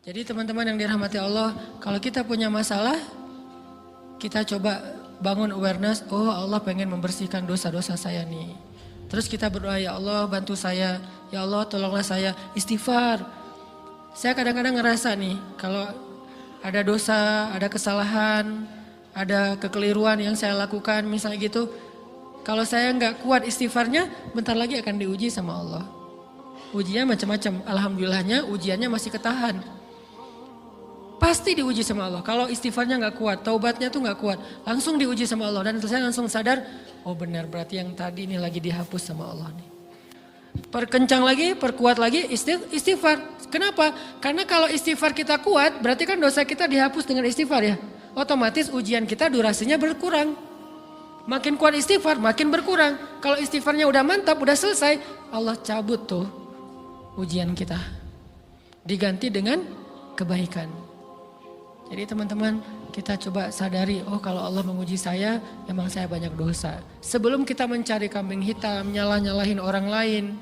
Jadi teman-teman yang dirahmati Allah, kalau kita punya masalah, kita coba bangun awareness, oh Allah pengen membersihkan dosa-dosa saya nih. Terus kita berdoa, ya Allah bantu saya, ya Allah tolonglah saya, istighfar. Saya kadang-kadang ngerasa nih, kalau ada dosa, ada kesalahan, ada kekeliruan yang saya lakukan misalnya gitu, kalau saya nggak kuat istighfarnya, bentar lagi akan diuji sama Allah. Ujinya macam-macam, alhamdulillahnya ujiannya masih ketahan. Pasti diuji sama Allah. Kalau istighfarnya nggak kuat, taubatnya tuh nggak kuat, langsung diuji sama Allah. Dan saya langsung sadar, oh benar berarti yang tadi ini lagi dihapus sama Allah nih. Perkencang lagi, perkuat lagi istighfar. Kenapa? Karena kalau istighfar kita kuat, berarti kan dosa kita dihapus dengan istighfar ya. Otomatis ujian kita durasinya berkurang. Makin kuat istighfar, makin berkurang. Kalau istighfarnya udah mantap, udah selesai, Allah cabut tuh ujian kita. Diganti dengan kebaikan. Jadi teman-teman, kita coba sadari, oh kalau Allah menguji saya, memang saya banyak dosa. Sebelum kita mencari kambing hitam, nyalah-nyalahin orang lain,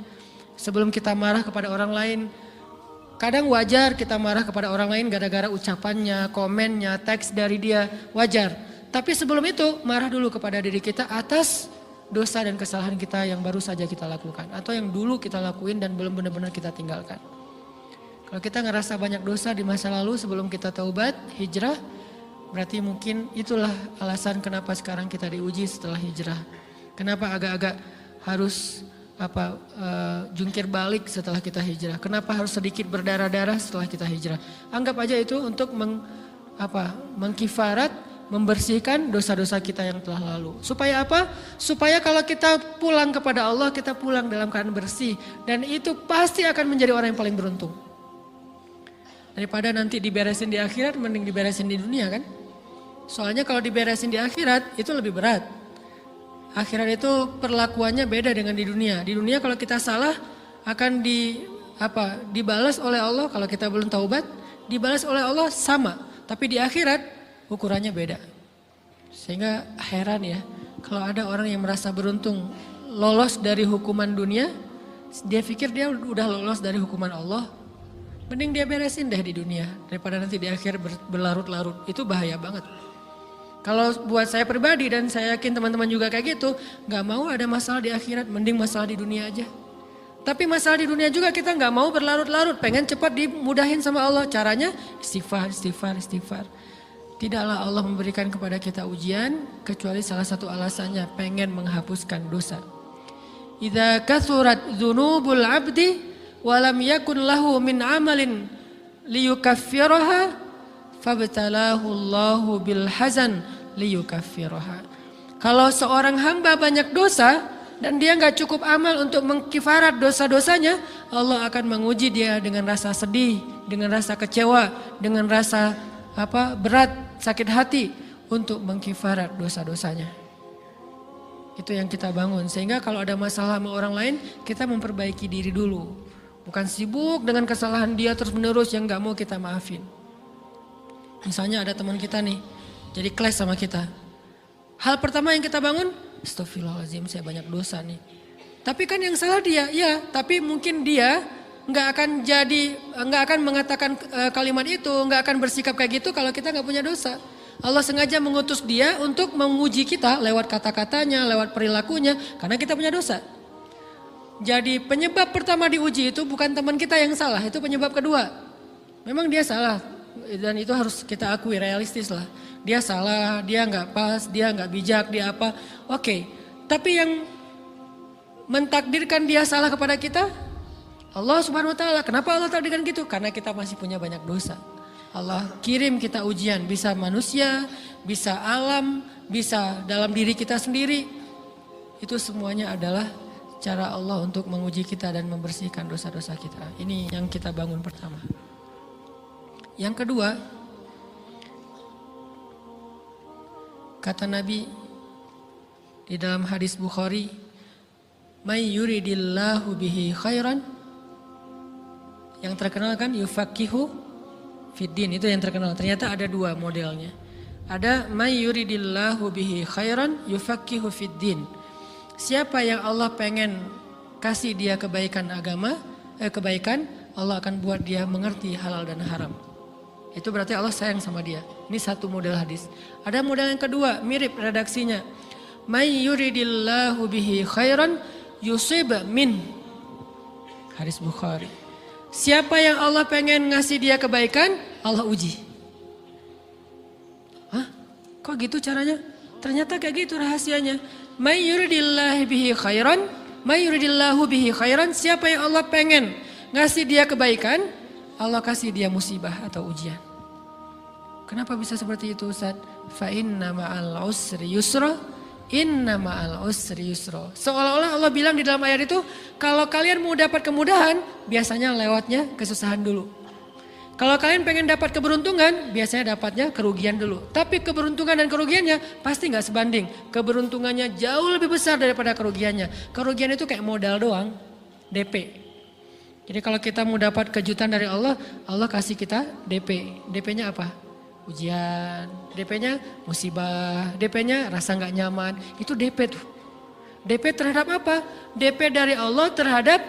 sebelum kita marah kepada orang lain, kadang wajar kita marah kepada orang lain gara-gara ucapannya, komennya, teks dari dia, wajar. Tapi sebelum itu, marah dulu kepada diri kita atas dosa dan kesalahan kita yang baru saja kita lakukan. Atau yang dulu kita lakuin dan belum benar-benar kita tinggalkan. Kalau kita ngerasa banyak dosa di masa lalu sebelum kita taubat, hijrah, berarti mungkin itulah alasan kenapa sekarang kita diuji setelah hijrah. Kenapa agak-agak harus jungkir balik setelah kita hijrah. Kenapa harus sedikit berdarah-darah setelah kita hijrah. Anggap aja itu untuk mengkifarat, membersihkan dosa-dosa kita yang telah lalu. Supaya apa? Supaya kalau kita pulang kepada Allah, kita pulang dalam keadaan bersih. Dan itu pasti akan menjadi orang yang paling beruntung. Daripada nanti diberesin di akhirat, mending diberesin di dunia kan. Soalnya kalau diberesin di akhirat itu lebih berat. Akhirat itu perlakuannya beda dengan di dunia. Di dunia kalau kita salah akan dibalas oleh Allah. Kalau kita belum taubat, dibalas oleh Allah sama. Tapi di akhirat ukurannya beda. Sehingga heran ya, kalau ada orang yang merasa beruntung lolos dari hukuman dunia, dia pikir dia udah lolos dari hukuman Allah. Mending dia beresin deh di dunia daripada nanti di akhir berlarut-larut. Itu bahaya banget. Kalau buat saya pribadi dan saya yakin teman-teman juga kayak gitu, gak mau ada masalah di akhirat, mending masalah di dunia aja. Tapi masalah di dunia juga kita gak mau berlarut-larut, pengen cepat dimudahin sama Allah. Caranya istighfar, istighfar, istighfar. Tidaklah Allah memberikan kepada kita ujian kecuali salah satu alasannya pengen menghapuskan dosa. Idza kathurat dzunubul 'abdi walam yakun lahu min amalin liyukaffiraha fabtalahu Allahu bil hazan liyukaffiraha. Kalau seorang hamba banyak dosa dan dia nggak cukup amal untuk mengkifarat dosa-dosanya, Allah akan menguji dia dengan rasa sedih, dengan rasa kecewa, dengan rasa berat, sakit hati untuk mengkifarat dosa-dosanya. Itu yang kita bangun, sehingga kalau ada masalah sama orang lain, kita memperbaiki diri dulu. Bukan sibuk dengan kesalahan dia terus menerus yang gak mau kita maafin. Misalnya ada teman kita nih, jadi clash sama kita. Hal pertama yang kita bangun, astagfirullahaladzim saya banyak dosa nih. Tapi kan yang salah dia, ya tapi mungkin dia nggak akan mengatakan kalimat itu, nggak akan bersikap kayak gitu kalau kita nggak punya dosa. Allah sengaja mengutus dia untuk menguji kita lewat kata-katanya, lewat perilakunya, karena kita punya dosa. Jadi penyebab pertama diuji itu bukan teman kita yang salah, itu penyebab kedua. Memang dia salah dan itu harus kita akui, realistis lah. Dia salah, dia nggak pas, dia nggak bijak, dia apa. Oke, tapi yang mentakdirkan dia salah kepada kita, Allah Subhanahu Wa Taala. Kenapa Allah takdirkan gitu? Karena kita masih punya banyak dosa. Allah kirim kita ujian, bisa manusia, bisa alam, bisa dalam diri kita sendiri. Itu semuanya adalah cara Allah untuk menguji kita dan membersihkan dosa-dosa kita. Ini yang kita bangun pertama. Yang kedua, kata Nabi di dalam hadis Bukhari, "May yuridillahu bihi khairan." Yang terkenal kan yufaqihu fiddin, itu yang terkenal. Ternyata ada dua modelnya. Ada may yuridillahu bihi khairan yufaqihu fiddin. Siapa yang Allah pengen kasih dia kebaikan agama, kebaikan, Allah akan buat dia mengerti halal dan haram. itu berarti Allah sayang sama dia. Ini satu model hadis. Ada model yang kedua, mirip redaksinya. May yuridillahu bihi khairan yusib min. Hadis Bukhari. Siapa yang Allah pengen ngasih dia kebaikan, Allah uji. Hah? Kok gitu caranya? Ternyata kayak gitu rahasianya. May yuridillahu bihi khairan, may yuridillahu bihi khairan. Siapa yang Allah pengen ngasih dia kebaikan, Allah kasih dia musibah atau ujian. Kenapa bisa seperti itu, Ustaz? Fa inna ma'al usri yusra, inna ma'al usri yusra. Seolah-olah Allah bilang di dalam ayat itu, kalau kalian mau dapat kemudahan, biasanya lewatnya kesusahan dulu. Kalau kalian pengen dapat keberuntungan, biasanya dapatnya kerugian dulu. Tapi keberuntungan dan kerugiannya pasti gak sebanding. Keberuntungannya jauh lebih besar daripada kerugiannya. Kerugian itu kayak modal doang, DP. Jadi kalau kita mau dapat kejutan dari Allah, Allah kasih kita DP. DP-nya apa? Ujian, DP-nya musibah, DP-nya rasa gak nyaman. Itu DP tuh. DP terhadap apa? DP dari Allah terhadap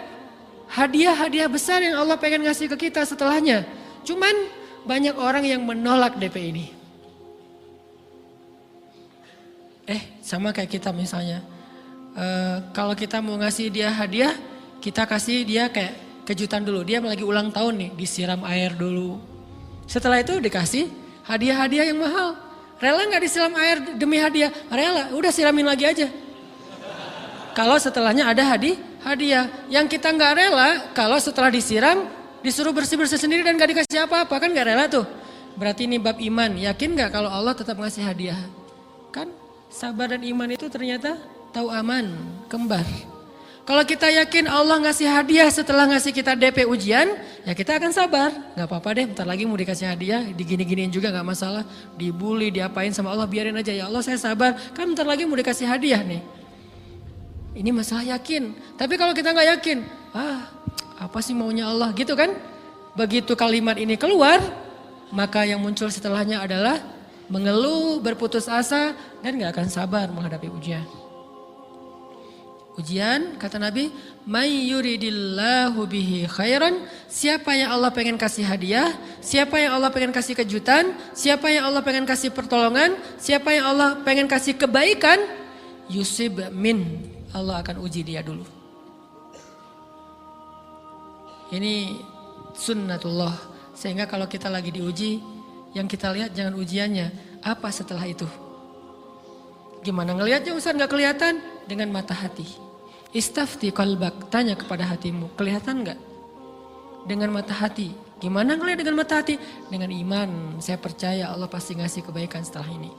hadiah-hadiah besar yang Allah pengen ngasih ke kita setelahnya. Cuman banyak orang yang menolak DP ini. Sama kayak kita misalnya. Kalau kita mau ngasih dia hadiah, kita kasih dia kayak kejutan dulu. Dia lagi ulang tahun nih, disiram air dulu. Setelah itu dikasih hadiah-hadiah yang mahal. Rela gak disiram air demi hadiah? Rela, udah siramin lagi aja. Kalau setelahnya ada hadiah. Yang kita gak rela, kalau setelah disiram, disuruh bersih-bersih sendiri dan gak dikasih apa-apa. Kan gak rela tuh. Berarti ini bab iman. Yakin gak kalau Allah tetap ngasih hadiah? Kan sabar dan iman itu ternyata tahu aman, kembar. Kalau kita yakin Allah ngasih hadiah setelah ngasih kita DP ujian, ya kita akan sabar. Gak apa-apa deh, bentar lagi mau dikasih hadiah, digini-giniin juga gak masalah. Dibully, diapain sama Allah, biarin aja. Ya Allah saya sabar, kan bentar lagi mau dikasih hadiah nih. Ini masalah yakin. Tapi kalau kita gak yakin, apa sih maunya Allah gitu kan. Begitu kalimat ini keluar, maka yang muncul setelahnya adalah mengeluh, berputus asa, dan gak akan sabar menghadapi ujian. Ujian, kata Nabi, may yuridillahu bihi khairan. Siapa yang Allah pengen kasih hadiah, siapa yang Allah pengen kasih kejutan, siapa yang Allah pengen kasih pertolongan, siapa yang Allah pengen kasih kebaikan, yusib min. Allah akan uji dia dulu. Ini sunnatullah. Sehingga kalau kita lagi diuji, yang kita lihat jangan ujiannya, apa setelah itu. Gimana ngelihatnya Ustaz gak kelihatan? Dengan mata hati. Istafti qalbak, tanya kepada hatimu, kelihatan gak? Dengan mata hati. Gimana ngelihat dengan mata hati? Dengan iman, saya percaya Allah pasti ngasih kebaikan setelah ini.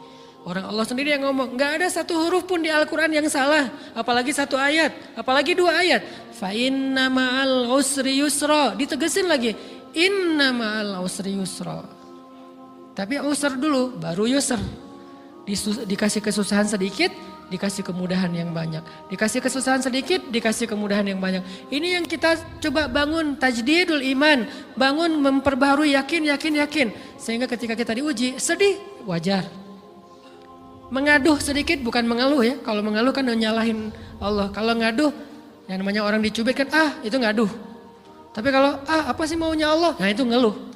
Orang Allah sendiri yang ngomong, gak ada satu huruf pun di Al-Quran yang salah. Apalagi satu ayat, apalagi dua ayat. Fa inna ma'al usri yusra, ditegesin lagi. Inna ma'al usri yusra. Tapi usr dulu, baru yusr. Dikasih kesusahan sedikit, dikasih kemudahan yang banyak. Dikasih kesusahan sedikit, dikasih kemudahan yang banyak. Ini yang kita coba bangun tajdidul iman. Bangun memperbaharui yakin. Sehingga ketika kita diuji, sedih, wajar. Mengaduh sedikit bukan mengeluh ya. Kalau mengeluh kan nyalahin Allah. Kalau ngaduh, yang namanya orang dicubit kan, itu ngaduh. Tapi kalau, apa sih maunya Allah? Nah itu ngeluh.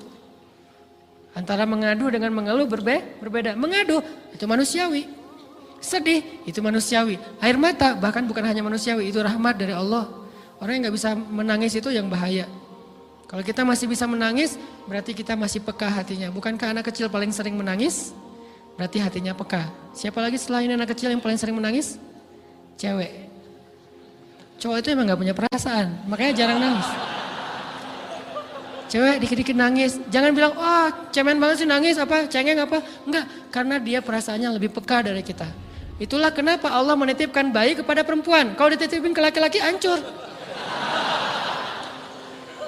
Antara mengadu dengan mengeluh berbeda. Mengadu itu manusiawi. Sedih itu manusiawi. Air mata bahkan bukan hanya manusiawi, itu rahmat dari Allah. Orang yang gak bisa menangis itu yang bahaya. Kalau kita masih bisa menangis, berarti kita masih peka hatinya. Bukankah anak kecil paling sering menangis? Berarti hatinya peka. Siapa lagi selain anak kecil yang paling sering menangis? Cewek. Cowok itu emang gak punya perasaan, makanya jarang nangis. Cewek dikit-dikit nangis, jangan bilang, cemen banget sih nangis, cengeng apa. Enggak, karena dia perasaannya lebih peka dari kita. Itulah kenapa Allah menitipkan bayi kepada perempuan. Kalau dititipin ke laki-laki hancur.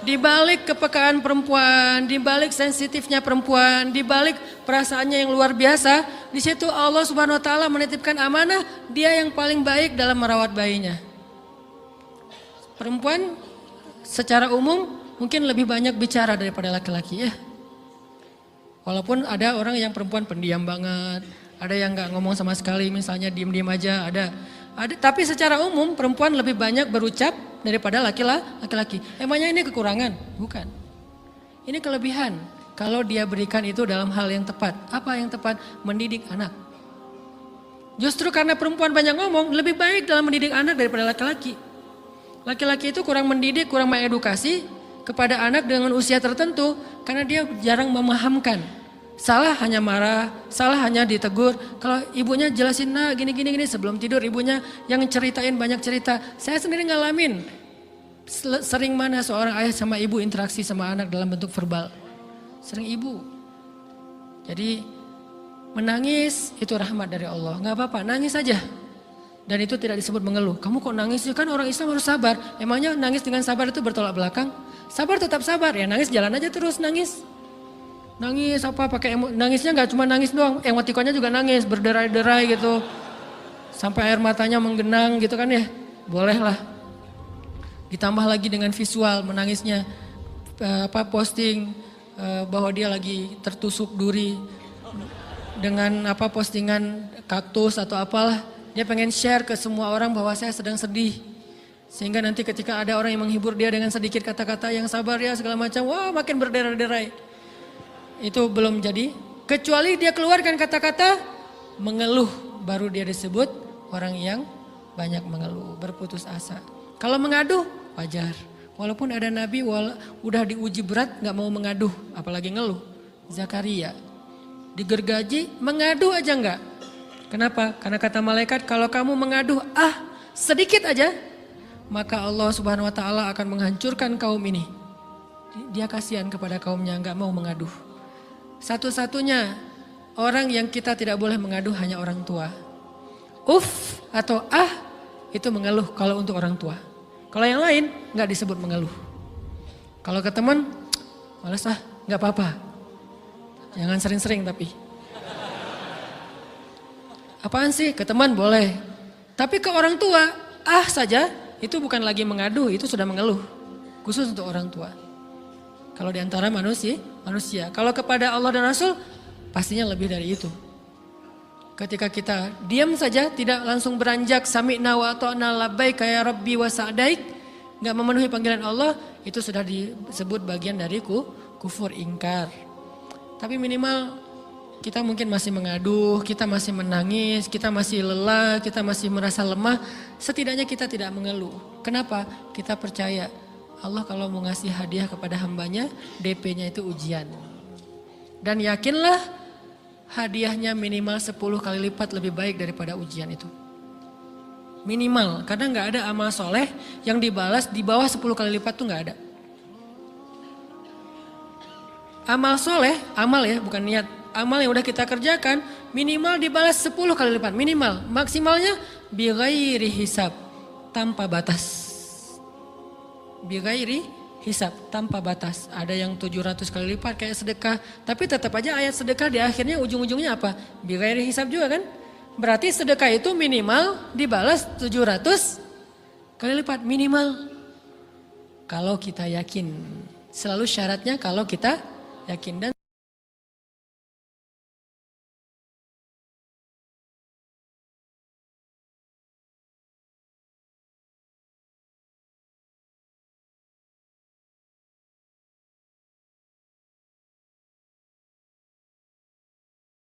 Di balik kepekaan perempuan, di balik sensitifnya perempuan, di balik perasaannya yang luar biasa, di situ Allah Subhanahu wa taala menitipkan amanah, dia yang paling baik dalam merawat bayinya. Perempuan secara umum mungkin lebih banyak bicara daripada laki-laki ya. Walaupun ada orang yang perempuan pendiam banget, ada yang nggak ngomong sama sekali, misalnya diem-diem aja, ada. Tapi secara umum perempuan lebih banyak berucap daripada laki-laki. Emangnya ini kekurangan? Bukan. Ini kelebihan. kalau dia berikan itu dalam hal yang tepat. Apa yang tepat? Mendidik anak. Justru karena perempuan banyak ngomong, lebih baik dalam mendidik anak daripada laki-laki. Laki-laki itu kurang mendidik, kurang mengedukasi kepada anak dengan usia tertentu karena dia jarang memahamkan. Salah hanya marah, salah hanya ditegur. Kalau ibunya jelasin, nah gini sebelum tidur ibunya yang ceritain banyak cerita. Saya sendiri ngalamin sering mana seorang ayah sama ibu interaksi sama anak dalam bentuk verbal. Sering ibu. Jadi menangis itu rahmat dari Allah. Gak apa-apa, nangis saja. Dan itu tidak disebut mengeluh. Kamu kok nangis sih? Kan orang Islam harus sabar. Emangnya nangis dengan sabar itu bertolak belakang? Sabar tetap sabar. Ya nangis jalan aja terus nangis. Nangis apa pakai nangisnya gak cuma nangis doang. Emotikonnya juga nangis, berderai-derai gitu. Sampai air matanya menggenang gitu kan ya. Boleh lah. Ditambah lagi dengan visual menangisnya. Posting bahwa dia lagi tertusuk duri. Dengan postingan kaktus atau apalah. Dia pengen share ke semua orang bahwa saya sedang sedih. Sehingga nanti ketika ada orang yang menghibur dia dengan sedikit kata-kata yang sabar ya segala macam. Wah makin berderai-derai. Itu belum jadi. Kecuali dia keluarkan kata-kata mengeluh. Baru dia disebut orang yang banyak mengeluh. Berputus asa. Kalau mengaduh wajar. Walaupun ada nabi udah diuji berat gak mau mengaduh. Apalagi ngeluh. Zakaria. Digergaji mengadu aja enggak. Kenapa? Karena kata malaikat kalau kamu mengaduh sedikit aja. Maka Allah Subhanahu Wa Taala akan menghancurkan kaum ini. Dia kasihan kepada kaumnya enggak mau mengaduh. Satu-satunya orang yang kita tidak boleh mengaduh hanya orang tua. Atau itu mengeluh kalau untuk orang tua. Kalau yang lain enggak disebut mengeluh. Kalau ke teman, malas enggak apa-apa. Jangan sering-sering tapi. Apaan sih? Ke teman boleh. Tapi ke orang tua, saja itu bukan lagi mengadu, itu sudah mengeluh. Khusus untuk orang tua. Kalau di antara manusia. Kalau kepada Allah dan Rasul, pastinya lebih dari itu. Ketika kita diam saja, tidak langsung beranjak sami'na wa ata'na labbaik ya rabbi wa sa'daik, enggak memenuhi panggilan Allah, itu sudah disebut bagian dari kufur ingkar. Tapi minimal kita mungkin masih mengaduh, kita masih menangis, kita masih lelah, kita masih merasa lemah. Setidaknya kita tidak mengeluh. Kenapa? Kita percaya Allah kalau mau ngasih hadiah kepada hambanya, DP-nya itu ujian. Dan yakinlah hadiahnya minimal 10 kali lipat lebih baik daripada ujian itu. Minimal, karena gak ada amal soleh yang dibalas di bawah 10 kali lipat tuh gak ada. Amal soleh, amal ya bukan niat. Amal yang udah kita kerjakan minimal dibalas 10 kali lipat. Minimal, maksimalnya bighairi hisab, tanpa batas. Bighairi hisab, tanpa batas. Ada yang 700 kali lipat kayak sedekah. Tapi tetap aja ayat sedekah di akhirnya ujung-ujungnya apa? Bighairi hisab juga kan? Berarti sedekah itu minimal dibalas 700 kali lipat. Minimal. Kalau kita yakin. Selalu syaratnya kalau kita yakin. Dan